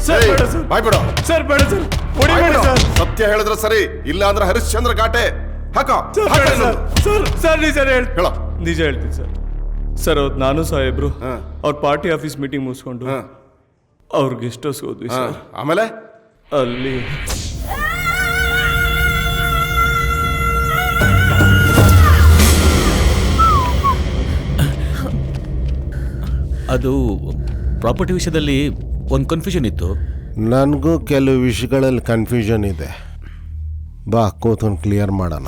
Sir ಬೇಡ sir, ಬಾಯ್ಬಿಡು. Sir ಬೇಡ sir, ಹೊಡಿಬೇಡಿ sir. ಸತ್ಯ ಹೇಳಿದ್ರೆ ಸರಿ, ಇಲ್ಲ ಅಂದ್ರೆ ಹರಿಶ್ಚಂದ್ರ ಘಾಟೆ ಹಾಕ. ಸರ್ ಬೇಡ ಸರ್, ಸರ್ ಸರ್ ನಿಜ ಹೇಳ. ನಿಜ ಹೇಳ್ತೀನಿ ಸರ್. ಸರ್ ಅವತ್ತು ನಾನು ಸಾಹೇಬ್ರು ಅವ್ರ ಪಾರ್ಟಿ ಆಫೀಸ್ ಮೀಟಿಂಗ್ ಮುಗಿಸ್ಕೊಂಡು ಅವ್ರ ಗೆಸ್ಟ್ ಹೌಸ್ ಹೋದ್ವಿ ಸರ್. ಆಮೇಲೆ ಅಲ್ಲಿ ಅದು ಪ್ರಾಪರ್ಟಿ ವಿಷಯದಲ್ಲಿ ಒಂದು ಕನ್ಫ್ಯೂಷನ್ ಇತ್ತು. ನನಗೂ ಕೆಲವು ವಿಷಯಗಳಲ್ಲಿ ಕನ್ಫ್ಯೂಷನ್ ಇದೆ. ಬಾ ಕೂತ್ಕೊಂಡು ಕ್ಲಿಯರ್ ಮಾಡೋಣ.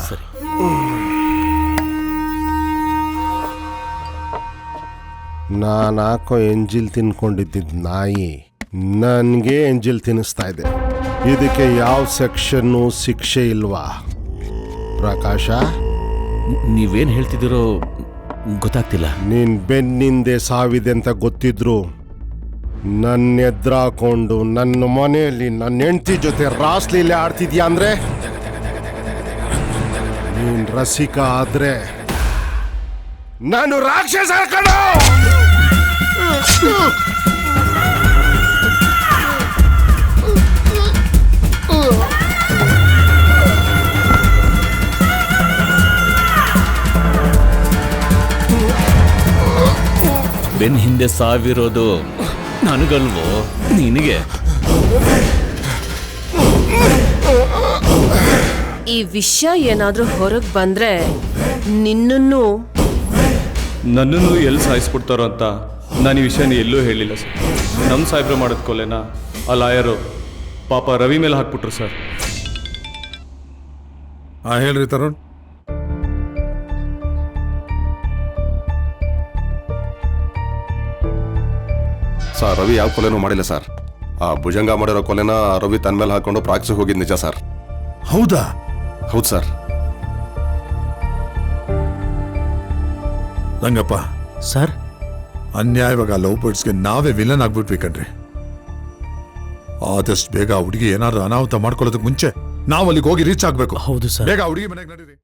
ನಾನು ಹಾಕೋ ಎಂಜಿಲ್ ತಿನ್ಕೊಂಡಿದ್ದಿದ್ದು ನಾಯಿ ನನಗೆ ಎಂಜಿಲ್ ತಿನ್ನಿಸ್ತಾ ಇದೆ. ಇದಕ್ಕೆ ಯಾವ ಸೆಕ್ಷನ್ನು ಶಿಕ್ಷೆ ಇಲ್ವಾ ಪ್ರಕಾಶ? ನೀವೇನು ಹೇಳ್ತಿದ್ದೀರೋ ಗೊತ್ತಾಗ್ತಿಲ್ಲ. ನೀನ್ ಬೆನ್ನಿಂದೆ ಸಾವಿದೆ ಅಂತ ಗೊತ್ತಿದ್ರು ನನ್ನ ಎದುರಾಕೊಂಡು ನನ್ನ ಮನೆಯಲ್ಲಿ ನನ್ನ ಹೆಂಡತಿ ಜೊತೆ ರಾಸ್ಲೀಲೆ ಆಡ್ತಿದ್ಯಾ ಅಂದ್ರೆ, ನೀನ್ ರಸಿಕ ಆದ್ರೆ ನಾನು ರಾಕ್ಷಸ ಕಣೋ. ಬೆನ್ ಹಿಂದೆ ಸಾವಿರೋದು ನನಗಲ್ವೋ ನಿನಗೆ? ಈ ವಿಷಯ ಏನಾದ್ರೂ ಹೊರಗೆ ಬಂದ್ರೆ ನನ್ನನ್ನು ಎಲ್ಲಿ ಸಾಯಿಸ್ಬಿಡ್ತಾರೋ ಅಂತ ನಾನು ಈ ವಿಷಯನ ಎಲ್ಲೂ ಹೇಳಿಲ್ಲ ಸರ್. ನಮ್ಮ ಸಾಹೇಬ್ರು ಮಾಡೋದ್ ಕೊಲೆನ ಆ ಲಾಯರು ಪಾಪ ರವಿ ಮೇಲೆ ಹಾಕ್ಬಿಟ್ರು ಸರ್. ಹೇಳ್ರಿ ತರುಣ್. ಸರ್ ರವಿ ಯಾವ ಕೊಲೆನೂ ಮಾಡಿಲ್ಲ ಸರ್. ಆ ಭುಜಂಗ ಮಾಡಿರೋ ಕೊಲೆನ ರವಿ ತನ್ನ ಮೇಲೆ ಹಾಕೊಂಡು ಪ್ರಾಕ್ಸಿ ಹೋಗಿದ್ ನಿಜ ಸರ್. ಹೌದಾ? ಹೌದು ಸರ್. ರಂಗಪ್ಪ ಸರ್, ಅನ್ಯಾಯವಾಗ ಲವ್ ಬರ್ಡ್ಸ್ಗೆ ನಾವೇ ವಿಲನ್ ಆಗ್ಬಿಟ್ವಿ ಕಣ್ರಿ. ಆದಷ್ಟು ಬೇಗ ಆ ಹುಡುಗಿ ಏನಾದ್ರು ಅನಾಹುತ ಮಾಡ್ಕೊಳ್ಳೋದಕ್ಕೆ ಮುಂಚೆ ನಾವು ಅಲ್ಲಿಗೆ ಹೋಗಿ ರೀಚ್ ಆಗ್ಬೇಕು. ಹೌದು ಸರ್. ಬೇಗ ಹುಡುಗಿ ಮನೆಗೆ ನಡೀರಿ.